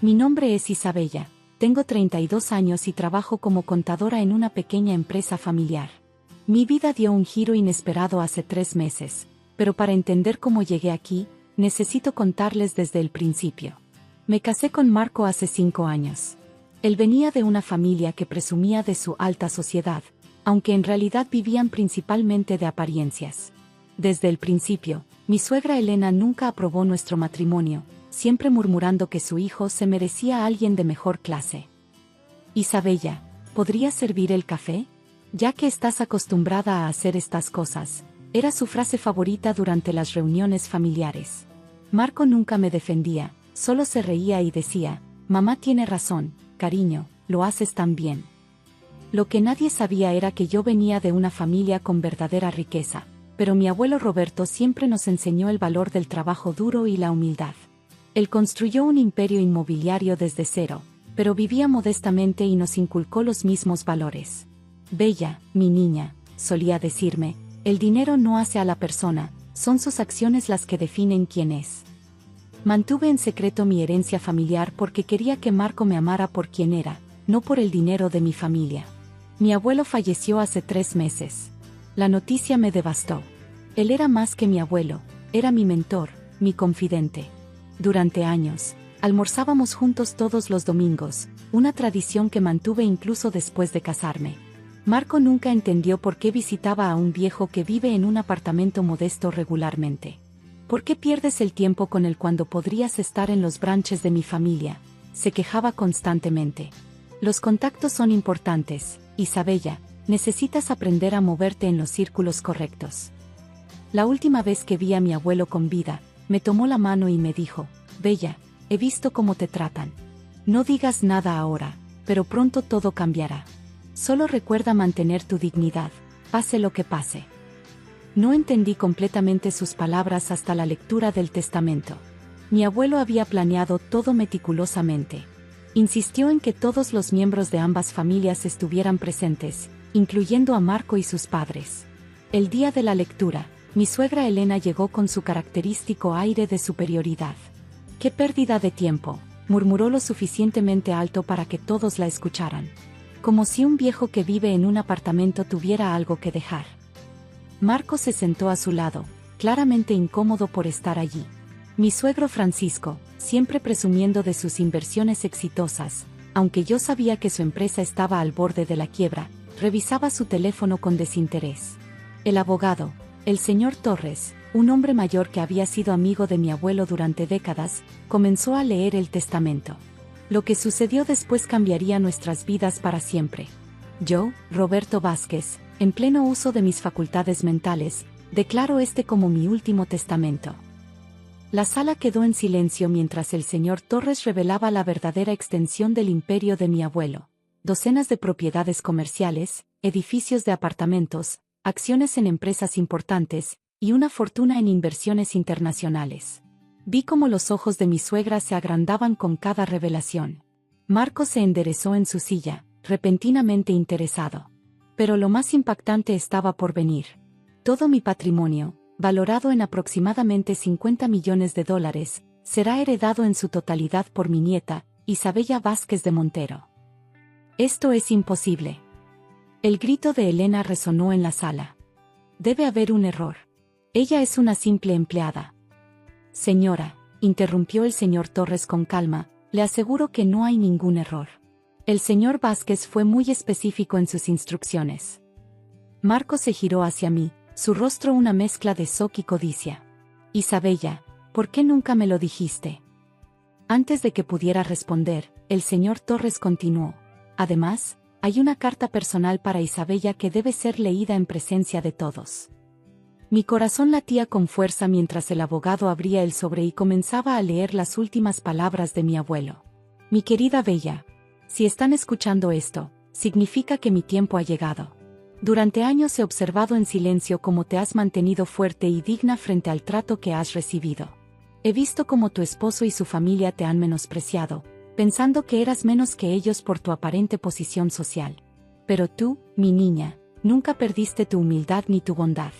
Mi nombre es Isabella, tengo 32 años y trabajo como contadora en una pequeña empresa familiar. Mi vida dio un giro inesperado hace 3 meses, pero para entender cómo llegué aquí, necesito contarles desde el principio. Me casé con Marco hace 5 años. Él venía de una familia que presumía de su alta sociedad, aunque en realidad vivían principalmente de apariencias. Desde el principio, mi suegra Elena nunca aprobó nuestro matrimonio, siempre murmurando que su hijo se merecía a alguien de mejor clase. Isabella, ¿podrías servir el café? Ya que estás acostumbrada a hacer estas cosas, era su frase favorita durante las reuniones familiares. Marco nunca me defendía, solo se reía y decía, mamá tiene razón, cariño, lo haces tan bien. Lo que nadie sabía era que yo venía de una familia con verdadera riqueza, pero mi abuelo Roberto siempre nos enseñó el valor del trabajo duro y la humildad. Él construyó un imperio inmobiliario desde cero, pero vivía modestamente y nos inculcó los mismos valores. Bella, mi niña, solía decirme, el dinero no hace a la persona, son sus acciones las que definen quién es. Mantuve en secreto mi herencia familiar porque quería que Marco me amara por quien era, no por el dinero de mi familia. Mi abuelo falleció hace 3 meses. La noticia me devastó. Él era más que mi abuelo, era mi mentor, mi confidente. Durante años, almorzábamos juntos todos los domingos, una tradición que mantuve incluso después de casarme. Marco nunca entendió por qué visitaba a un viejo que vive en un apartamento modesto regularmente. ¿Por qué pierdes el tiempo con él cuando podrías estar en los branches de mi familia? Se quejaba constantemente. Los contactos son importantes, Isabella, necesitas aprender a moverte en los círculos correctos. La última vez que vi a mi abuelo con vida, me tomó la mano y me dijo, Bella, he visto cómo te tratan. No digas nada ahora, pero pronto todo cambiará. Solo recuerda mantener tu dignidad, pase lo que pase. No entendí completamente sus palabras hasta la lectura del testamento. Mi abuelo había planeado todo meticulosamente. Insistió en que todos los miembros de ambas familias estuvieran presentes, incluyendo a Marco y sus padres. El día de la lectura, mi suegra Elena llegó con su característico aire de superioridad. ¡Qué pérdida de tiempo!, murmuró lo suficientemente alto para que todos la escucharan. Como si un viejo que vive en un apartamento tuviera algo que dejar. Marco se sentó a su lado, claramente incómodo por estar allí. Mi suegro Francisco, siempre presumiendo de sus inversiones exitosas, aunque yo sabía que su empresa estaba al borde de la quiebra, revisaba su teléfono con desinterés. El abogado, el señor Torres, un hombre mayor que había sido amigo de mi abuelo durante décadas, comenzó a leer el testamento. Lo que sucedió después cambiaría nuestras vidas para siempre. Yo, Roberto Vázquez, en pleno uso de mis facultades mentales, declaro este como mi último testamento. La sala quedó en silencio mientras el señor Torres revelaba la verdadera extensión del imperio de mi abuelo. Docenas de propiedades comerciales, edificios de apartamentos, acciones en empresas importantes, y una fortuna en inversiones internacionales. Vi cómo los ojos de mi suegra se agrandaban con cada revelación. Marco se enderezó en su silla, repentinamente interesado. Pero lo más impactante estaba por venir. Todo mi patrimonio, valorado en aproximadamente $50 millones, será heredado en su totalidad por mi nieta, Isabella Vázquez de Montero. Esto es imposible. El grito de Elena resonó en la sala. Debe haber un error. Ella es una simple empleada. Señora, interrumpió el señor Torres con calma, le aseguro que no hay ningún error. El señor Vázquez fue muy específico en sus instrucciones. Marco se giró hacia mí, su rostro una mezcla de shock y codicia. Isabella, ¿por qué nunca me lo dijiste? Antes de que pudiera responder, el señor Torres continuó. Además, hay una carta personal para Isabella que debe ser leída en presencia de todos. Mi corazón latía con fuerza mientras el abogado abría el sobre y comenzaba a leer las últimas palabras de mi abuelo. Mi querida Bella, si están escuchando esto, significa que mi tiempo ha llegado. Durante años he observado en silencio cómo te has mantenido fuerte y digna frente al trato que has recibido. He visto cómo tu esposo y su familia te han menospreciado, pensando que eras menos que ellos por tu aparente posición social. Pero tú, mi niña, nunca perdiste tu humildad ni tu bondad.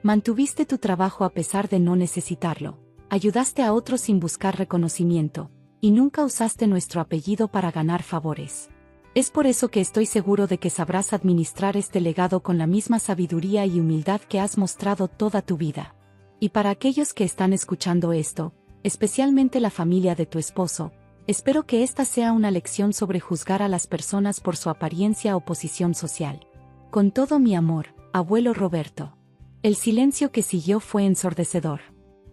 Mantuviste tu trabajo a pesar de no necesitarlo, ayudaste a otros sin buscar reconocimiento, Y nunca usaste nuestro apellido para ganar favores. Es por eso que estoy seguro de que sabrás administrar este legado con la misma sabiduría y humildad que has mostrado toda tu vida. Y para aquellos que están escuchando esto, especialmente la familia de tu esposo, espero que esta sea una lección sobre juzgar a las personas por su apariencia o posición social. Con todo mi amor, abuelo Roberto. El silencio que siguió fue ensordecedor.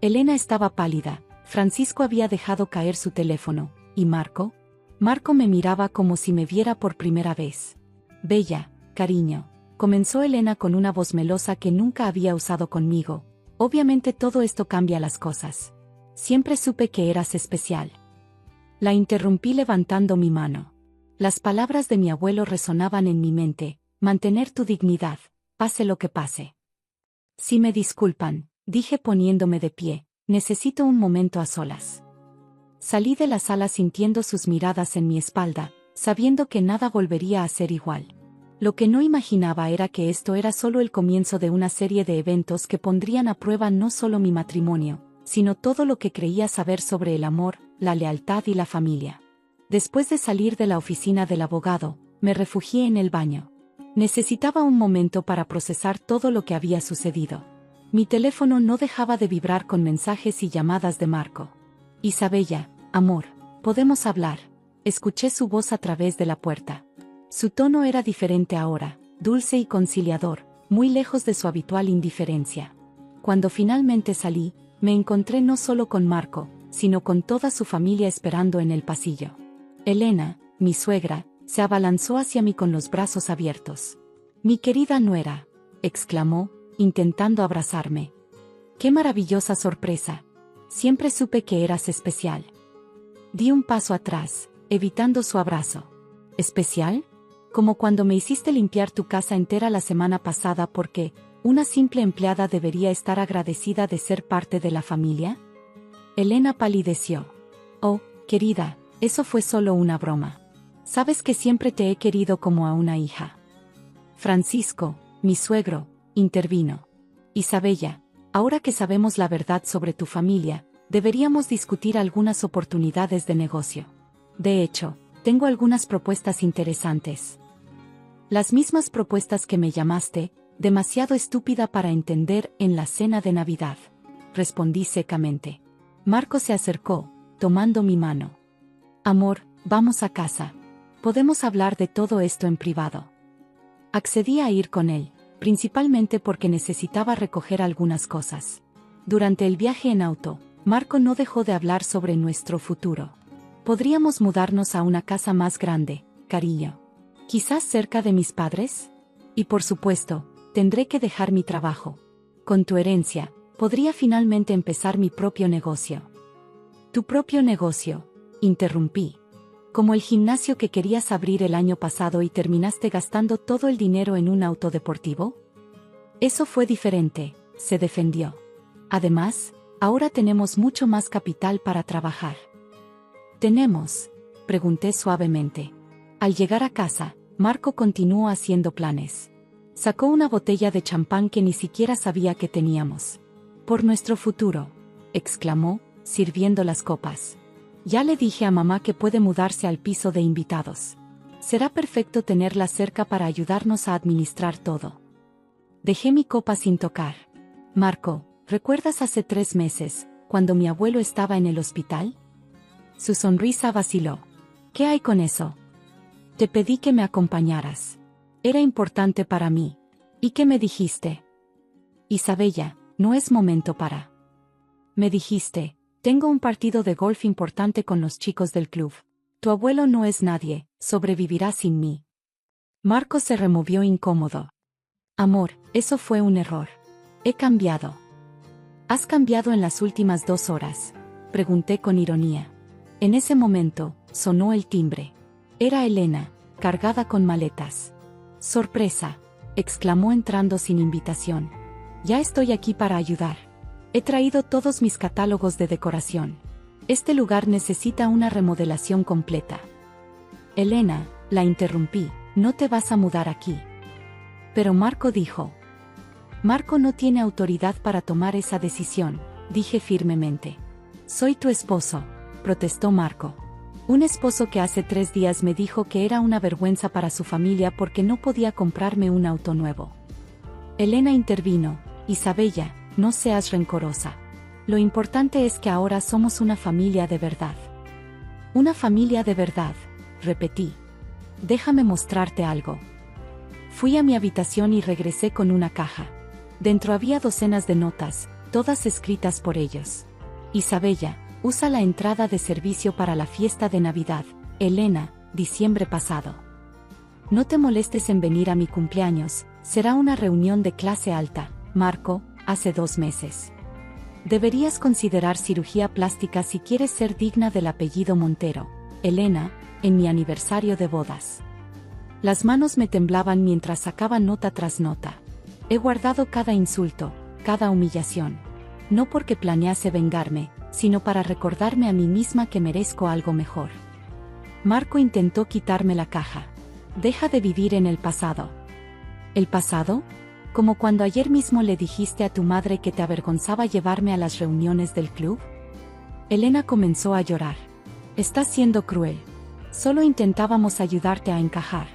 Elena estaba pálida, Francisco había dejado caer su teléfono, ¿y Marco? Marco me miraba como si me viera por primera vez. Bella, cariño, comenzó Elena con una voz melosa que nunca había usado conmigo. Obviamente todo esto cambia las cosas. Siempre supe que eras especial. La interrumpí levantando mi mano. Las palabras de mi abuelo resonaban en mi mente: mantener tu dignidad, pase lo que pase. Si me disculpan, dije poniéndome de pie, necesito un momento a solas. Salí de la sala sintiendo sus miradas en mi espalda, sabiendo que nada volvería a ser igual. Lo que no imaginaba era que esto era solo el comienzo de una serie de eventos que pondrían a prueba no solo mi matrimonio, sino todo lo que creía saber sobre el amor, la lealtad y la familia. Después de salir de la oficina del abogado, me refugié en el baño. Necesitaba un momento para procesar todo lo que había sucedido. Mi teléfono no dejaba de vibrar con mensajes y llamadas de Marco. Isabella, amor, ¿podemos hablar? Escuché su voz a través de la puerta. Su tono era diferente ahora, dulce y conciliador, muy lejos de su habitual indiferencia. Cuando finalmente salí, me encontré no solo con Marco, sino con toda su familia esperando en el pasillo. Elena, mi suegra, se abalanzó hacia mí con los brazos abiertos. «Mi querida nuera», exclamó, intentando abrazarme. «¡Qué maravillosa sorpresa! Siempre supe que eras especial». Di un paso atrás, evitando su abrazo. ¿Especial? Como cuando me hiciste limpiar tu casa entera la semana pasada porque una simple empleada debería estar agradecida de ser parte de la familia. Elena palideció. «Oh, querida, eso fue solo una broma. Sabes que siempre te he querido como a una hija». Francisco, mi suegro, intervino. «Isabella, ahora que sabemos la verdad sobre tu familia, deberíamos discutir algunas oportunidades de negocio. De hecho, tengo algunas propuestas interesantes». «Las mismas propuestas que me llamaste, demasiado estúpida para entender, en la cena de Navidad», respondí secamente. Marco se acercó, tomando mi mano. «Amor, vamos a casa. Podemos hablar de todo esto en privado». Accedí a ir con él, principalmente porque necesitaba recoger algunas cosas. Durante el viaje en auto, Marco no dejó de hablar sobre nuestro futuro. «Podríamos mudarnos a una casa más grande, cariño. Quizás cerca de mis padres. Y por supuesto, tendré que dejar mi trabajo. Con tu herencia, podría finalmente empezar mi propio negocio». «¿Tu propio negocio?», interrumpí. «¿Como el gimnasio que querías abrir el año pasado y terminaste gastando todo el dinero en un auto deportivo?» «Eso fue diferente», se defendió. «Además, ahora tenemos mucho más capital para trabajar». «¿Tenemos?», pregunté suavemente. Al llegar a casa, Marco continuó haciendo planes. Sacó una botella de champán que ni siquiera sabía que teníamos. «Por nuestro futuro», exclamó, sirviendo las copas. «Ya le dije a mamá que puede mudarse al piso de invitados. Será perfecto tenerla cerca para ayudarnos a administrar todo». Dejé mi copa sin tocar. «Marco, ¿recuerdas hace 3 meses, cuando mi abuelo estaba en el hospital?» Su sonrisa vaciló. «¿Qué hay con eso? Te pedí que me acompañaras. Era importante para mí. ¿Y qué me dijiste?» «Isabella, no es momento para». «Me dijiste, tengo un partido de golf importante con los chicos del club. Tu abuelo no es nadie, sobrevivirá sin mí». Marco se removió incómodo. «Amor, eso fue un error. He cambiado». «¿Has cambiado en las últimas 2 horas?», pregunté con ironía. En ese momento, sonó el timbre. Era Elena, cargada con maletas. «¡Sorpresa!», exclamó entrando sin invitación. «Ya estoy aquí para ayudar. He traído todos mis catálogos de decoración. Este lugar necesita una remodelación completa». «Elena», la interrumpí, «no te vas a mudar aquí». «Pero Marco dijo». «Marco no tiene autoridad para tomar esa decisión», dije firmemente. «Soy tu esposo. protestó Marco. Un esposo que hace 3 días me dijo que era una vergüenza para su familia porque no podía comprarme un auto nuevo. Elena intervino. Isabella, no seas rencorosa. Lo importante es que ahora somos una familia de verdad. Una familia de verdad, repetí. Déjame mostrarte algo. Fui a mi habitación y regresé con una caja. Dentro había docenas de notas, todas escritas por ellos. Isabella, usa la entrada de servicio para la fiesta de Navidad. Elena, diciembre pasado. No te molestes en venir a mi cumpleaños, será una reunión de clase alta. Marco, hace 2 meses. Deberías considerar cirugía plástica si quieres ser digna del apellido Montero. Elena, en mi aniversario de bodas. Las manos me temblaban mientras sacaba nota tras nota. He guardado cada insulto, cada humillación. No porque planease vengarme, sino para recordarme a mí misma que merezco algo mejor. Marco intentó quitarme la caja. Deja de vivir en el pasado. ¿El pasado? Como cuando ayer mismo le dijiste a tu madre que te avergonzaba llevarme a las reuniones del club. Elena comenzó a llorar. Estás siendo cruel. Solo intentábamos ayudarte a encajar.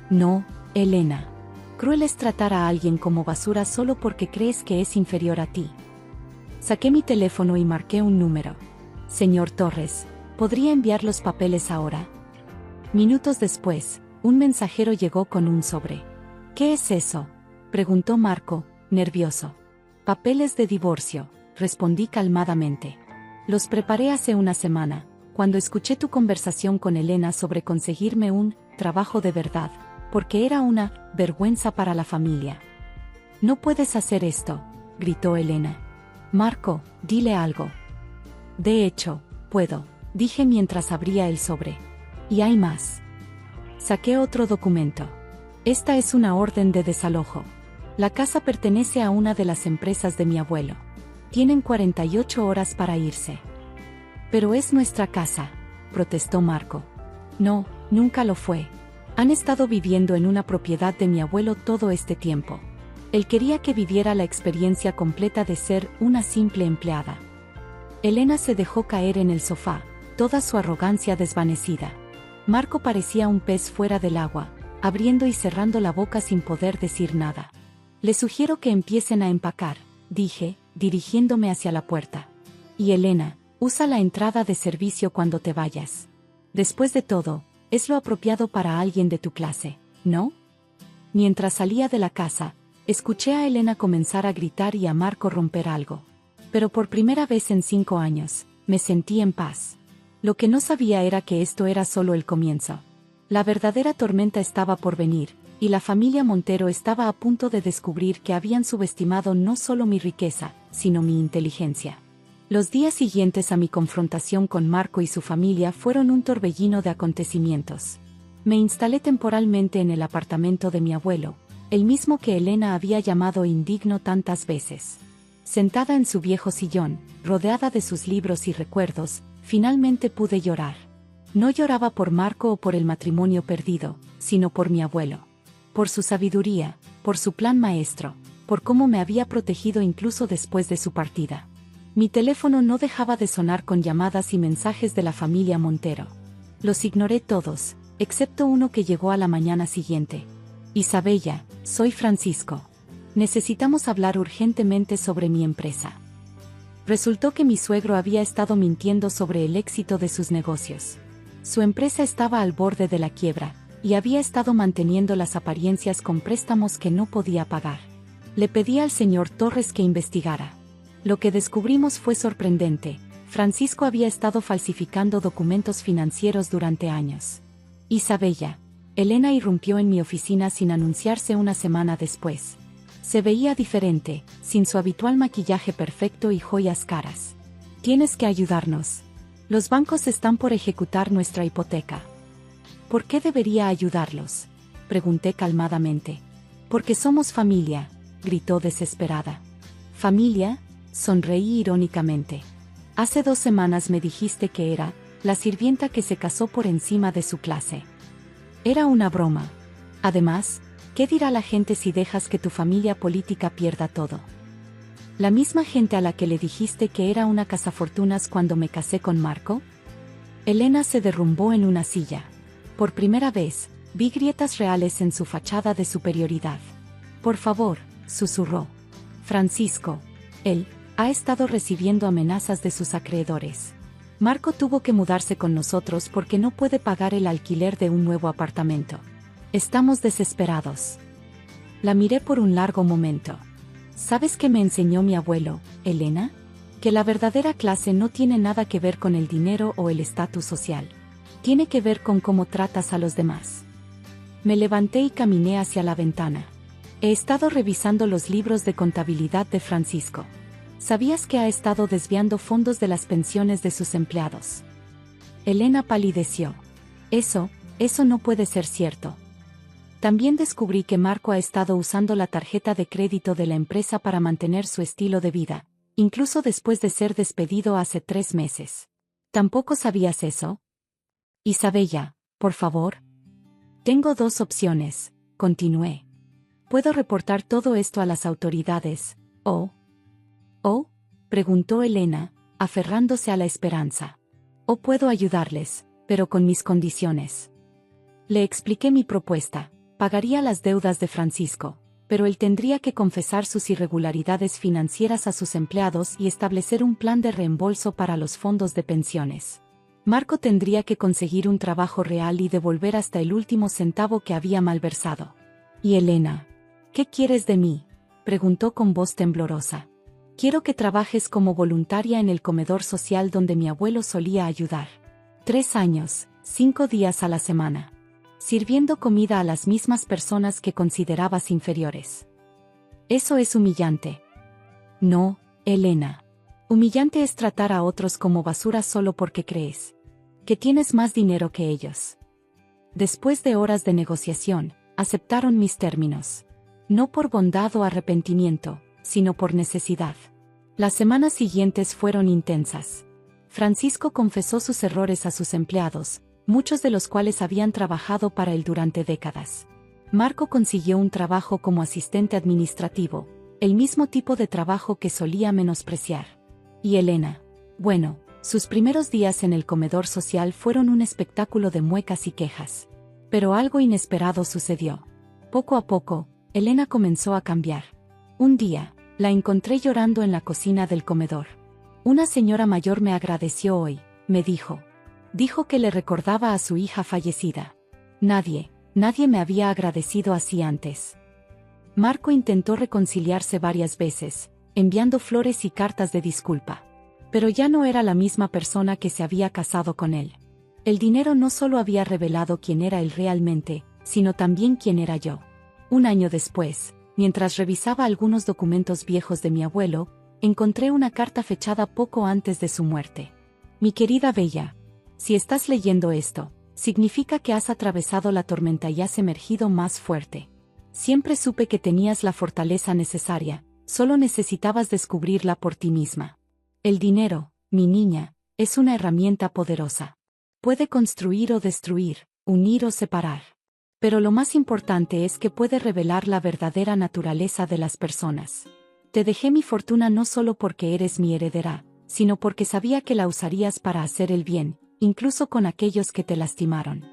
No, Elena. Cruel es tratar a alguien como basura solo porque crees que es inferior a ti. Saqué mi teléfono y marqué un número. Señor Torres, ¿podría enviar los papeles ahora? Minutos después, un mensajero llegó con un sobre. ¿Qué es eso?, preguntó Marco, nervioso. Papeles de divorcio, respondí calmadamente. Los preparé hace una semana, cuando escuché tu conversación con Elena sobre conseguirme un trabajo de verdad, porque era una vergüenza para la familia. No puedes hacer esto, gritó Elena. Marco, dile algo. De hecho, puedo, dije mientras abría el sobre. Y hay más. Saqué otro documento. Esta es una orden de desalojo. La casa pertenece a una de las empresas de mi abuelo. Tienen 48 horas para irse. Pero es nuestra casa, protestó Marco. No, nunca lo fue. Han estado viviendo en una propiedad de mi abuelo todo este tiempo. Él quería que viviera la experiencia completa de ser una simple empleada. Elena se dejó caer en el sofá, toda su arrogancia desvanecida. Marco parecía un pez fuera del agua, abriendo y cerrando la boca sin poder decir nada. Les sugiero que empiecen a empacar, dije, dirigiéndome hacia la puerta. Y Elena, usa la entrada de servicio cuando te vayas. Después de todo, es lo apropiado para alguien de tu clase, ¿no? Mientras salía de la casa, escuché a Elena comenzar a gritar y a Marco romper algo. Pero por primera vez en 5 años, me sentí en paz. Lo que no sabía era que esto era solo el comienzo. La verdadera tormenta estaba por venir, y la familia Montero estaba a punto de descubrir que habían subestimado no solo mi riqueza, sino mi inteligencia. Los días siguientes a mi confrontación con Marco y su familia fueron un torbellino de acontecimientos. Me instalé temporalmente en el apartamento de mi abuelo, el mismo que Elena había llamado indigno tantas veces. Sentada en su viejo sillón, rodeada de sus libros y recuerdos, finalmente pude llorar. No lloraba por Marco o por el matrimonio perdido, sino por mi abuelo. Por su sabiduría, por su plan maestro, por cómo me había protegido incluso después de su partida. Mi teléfono no dejaba de sonar con llamadas y mensajes de la familia Montero. Los ignoré todos, excepto uno que llegó a la mañana siguiente. Isabella, soy Francisco. Necesitamos hablar urgentemente sobre mi empresa. Resultó que mi suegro había estado mintiendo sobre el éxito de sus negocios. Su empresa estaba al borde de la quiebra, y había estado manteniendo las apariencias con préstamos que no podía pagar. Le pedí al señor Torres que investigara. Lo que descubrimos fue sorprendente. Francisco había estado falsificando documentos financieros durante años. Isabella. Elena irrumpió en mi oficina sin anunciarse una semana después. Se veía diferente, sin su habitual maquillaje perfecto y joyas caras. Tienes que ayudarnos. Los bancos están por ejecutar nuestra hipoteca. ¿Por qué debería ayudarlos?, pregunté calmadamente. Porque somos familia, gritó desesperada. ¿Familia?, sonreí irónicamente. Hace 2 semanas me dijiste que era la sirvienta que se casó por encima de su clase. Era una broma. Además, ¿qué dirá la gente si dejas que tu familia política pierda todo? ¿La misma gente a la que le dijiste que era una cazafortunas cuando me casé con Marco? Elena se derrumbó en una silla. Por primera vez, vi grietas reales en su fachada de superioridad. Por favor, susurró. Francisco. Él ha estado recibiendo amenazas de sus acreedores. Marco tuvo que mudarse con nosotros porque no puede pagar el alquiler de un nuevo apartamento. Estamos desesperados. La miré por un largo momento. ¿Sabes qué me enseñó mi abuelo, Elena? Que la verdadera clase no tiene nada que ver con el dinero o el estatus social. Tiene que ver con cómo tratas a los demás. Me levanté y caminé hacia la ventana. He estado revisando los libros de contabilidad de Francisco. ¿Sabías que ha estado desviando fondos de las pensiones de sus empleados? Elena palideció. Eso no puede ser cierto. También descubrí que Marco ha estado usando la tarjeta de crédito de la empresa para mantener su estilo de vida, incluso después de ser despedido hace 3 meses. ¿Tampoco sabías eso? Isabella, por favor. Tengo 2 opciones, continué. Puedo reportar todo esto a las autoridades, ¿Oh? Preguntó Elena, aferrándose a la esperanza. O puedo ayudarles, pero con mis condiciones. Le expliqué mi propuesta. Pagaría las deudas de Francisco, pero él tendría que confesar sus irregularidades financieras a sus empleados y establecer un plan de reembolso para los fondos de pensiones. Marco tendría que conseguir un trabajo real y devolver hasta el último centavo que había malversado. ¿Y Elena? ¿Qué quieres de mí?, preguntó con voz temblorosa. Quiero que trabajes como voluntaria en el comedor social donde mi abuelo solía ayudar. 3 años, 5 días a la semana. Sirviendo comida a las mismas personas que considerabas inferiores. Eso es humillante. No, Elena. Humillante es tratar a otros como basura solo porque crees que tienes más dinero que ellos. Después de horas de negociación, aceptaron mis términos. No por bondad o arrepentimiento, sino por necesidad. Las semanas siguientes fueron intensas. Francisco confesó sus errores a sus empleados, muchos de los cuales habían trabajado para él durante décadas. Marco consiguió un trabajo como asistente administrativo, el mismo tipo de trabajo que solía menospreciar. Y Elena, bueno, sus primeros días en el comedor social fueron un espectáculo de muecas y quejas. Pero algo inesperado sucedió. Poco a poco, Elena comenzó a cambiar. Un día, la encontré llorando en la cocina del comedor. Una señora mayor me agradeció hoy, me dijo. Dijo que le recordaba a su hija fallecida. Nadie me había agradecido así antes. Marco intentó reconciliarse varias veces, enviando flores y cartas de disculpa. Pero ya no era la misma persona que se había casado con él. El dinero no solo había revelado quién era él realmente, sino también quién era yo. Un año después, mientras revisaba algunos documentos viejos de mi abuelo, encontré una carta fechada poco antes de su muerte. Mi querida Bella, si estás leyendo esto, significa que has atravesado la tormenta y has emergido más fuerte. Siempre supe que tenías la fortaleza necesaria, solo necesitabas descubrirla por ti misma. El dinero, mi niña, es una herramienta poderosa. Puede construir o destruir, unir o separar. Pero lo más importante es que puede revelar la verdadera naturaleza de las personas. Te dejé mi fortuna no solo porque eres mi heredera, sino porque sabía que la usarías para hacer el bien, incluso con aquellos que te lastimaron.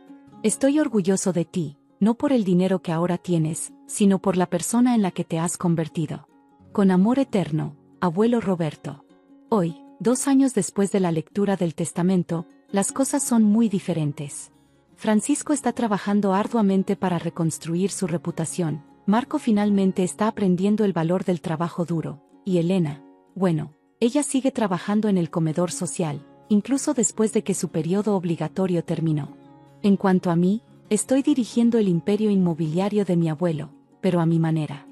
Estoy orgulloso de ti, no por el dinero que ahora tienes, sino por la persona en la que te has convertido. Con amor eterno, abuelo Roberto. Hoy, 2 años después de la lectura del testamento, las cosas son muy diferentes. Francisco está trabajando arduamente para reconstruir su reputación, Marco finalmente está aprendiendo el valor del trabajo duro, y Elena, bueno, ella sigue trabajando en el comedor social, incluso después de que su periodo obligatorio terminó. En cuanto a mí, estoy dirigiendo el imperio inmobiliario de mi abuelo, pero a mi manera.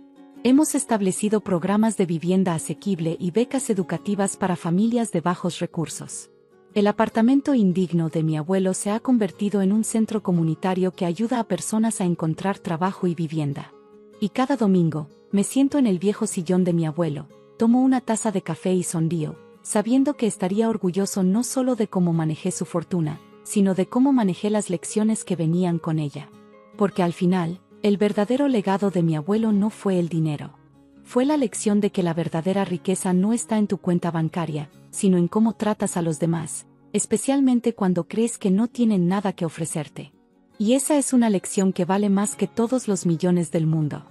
Hemos establecido programas de vivienda asequible y becas educativas para familias de bajos recursos. El apartamento indigno de mi abuelo se ha convertido en un centro comunitario que ayuda a personas a encontrar trabajo y vivienda. Y cada domingo, me siento en el viejo sillón de mi abuelo, tomo una taza de café y sonrío, sabiendo que estaría orgulloso no solo de cómo manejé su fortuna, sino de cómo manejé las lecciones que venían con ella. Porque al final, el verdadero legado de mi abuelo no fue el dinero. Fue la lección de que la verdadera riqueza no está en tu cuenta bancaria, sino en cómo tratas a los demás, especialmente cuando crees que no tienen nada que ofrecerte. Y esa es una lección que vale más que todos los millones del mundo.